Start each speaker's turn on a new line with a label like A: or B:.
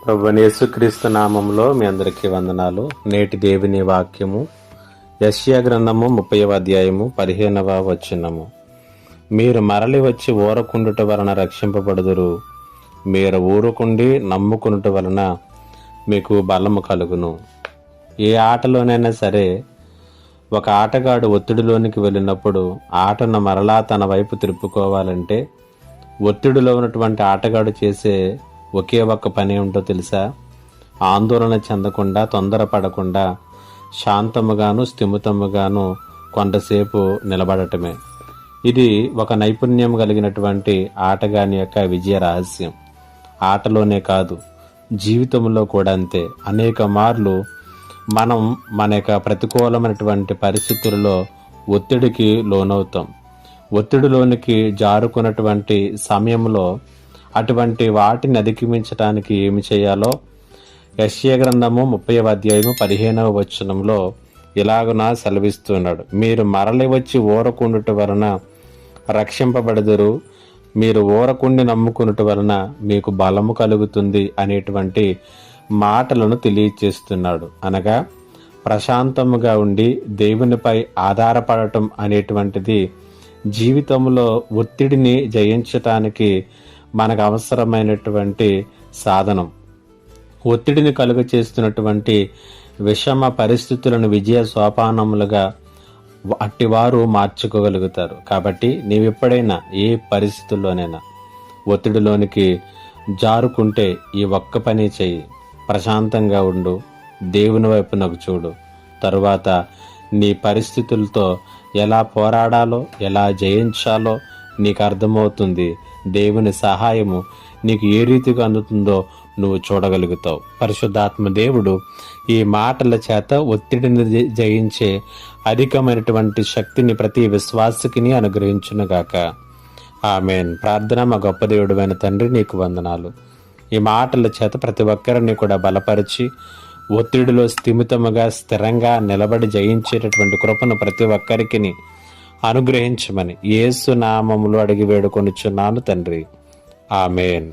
A: ప్రభువైన యేసుక్రీస్తు నామములో మీ అందరికీ వందనాలు. నేటి దేవుని వాక్యము యెషయా గ్రంథము 30వ అధ్యాయము 15వ వచనము. మీరు మరలి వచ్చి ఊరకుండుట వలన రక్షింపబడుదురు, మీరు ఊరుకుండి నమ్ముకునుట వలన మీకు బలము కలుగును. ఏ ఆటలోనైనా సరే ఒక ఆటగాడు ఒత్తిడిలోనికి వెళ్ళినప్పుడు ఆటను మరలా తన వైపు తిరుపుకోవాలంటే ఒత్తిడిలో ఉన్నటువంటి ఆటగాడు చేసే ఒకే ఒక్క పని ఏంటో తెలుసా? ఆందోళన చెందకుండా, తొందరపడకుండా, శాంతముగాను స్థిమితముగాను కొంతసేపు నిలబడటమే. ఇది ఒక నైపుణ్యం కలిగినటువంటి ఆటగాని యొక్క విజయ రహస్యం. ఆటలోనే కాదు, జీవితంలో కూడా అంతే. అనేక మార్లు మనం మన యొక్క ప్రతికూలమైనటువంటి పరిస్థితుల్లో ఒత్తిడికి లోనవుతాం. ఒత్తిడిలోనికి జారుకున్నటువంటి సమయంలో అటువంటి వాటిని అధిగమించడానికి ఏమి చేయాలో యెషయా గ్రంథము 30వ అధ్యాయము 15వ వచనంలో ఇలాగున సెలవిస్తున్నాడు. మీరు మరలి వచ్చి ఊరకుండుట వలన రక్షింపబడదురు, మీరు ఊరకుండి నమ్ముకునుట వలన మీకు బలము కలుగుతుంది అనేటువంటి మాటలను తెలియచేస్తున్నాడు. అనగా ప్రశాంతముగా ఉండి దేవునిపై ఆధారపడటం అనేటువంటిది జీవితంలో ఒత్తిడిని జయించటానికి మనకు అవసరమైనటువంటి సాధనం. ఒత్తిడిని కలుగ చేస్తున్నటువంటి విషమ పరిస్థితులను విజయ సోపానములుగా అట్టివారు మార్చుకోగలుగుతారు. కాబట్టి నీవెప్పుడైనా ఏ పరిస్థితుల్లోనైనా ఒత్తిడిలోనికి జారుకుంటే ఈ ఒక్క పని చెయ్యి. ప్రశాంతంగా ఉండు, దేవుని వైపునకు చూడు. తరువాత నీ పరిస్థితులతో ఎలా పోరాడాలో, ఎలా జయించాలో నీకు అర్థమవుతుంది. దేవుని సహాయము నీకు ఏ రీతిగా అందుతుందో నువ్వు చూడగలుగుతావు. పరిశుద్ధాత్మ దేవుడు ఈ మాటల చేత ఒత్తిడిని జయించే అధికమైనటువంటి శక్తిని ప్రతి విశ్వాసకిని అనుగ్రహించునుగాక. ఆమేన్. ప్రార్థన. మా గొప్ప దేవుడైన తండ్రి, నీకు వందనాలు. ఈ మాటల చేత ప్రతి ఒక్కరిని కూడా బలపరిచి ఒత్తిడిలో స్థిమితముగా స్థిరంగా నిలబడి జయించేటటువంటి కృపను ప్రతి ఒక్కరికి అనుగ్రహించమని యేసు నామములో అడిగి వేడుకొనుచున్నాను తండ్రి. ఆమేన్.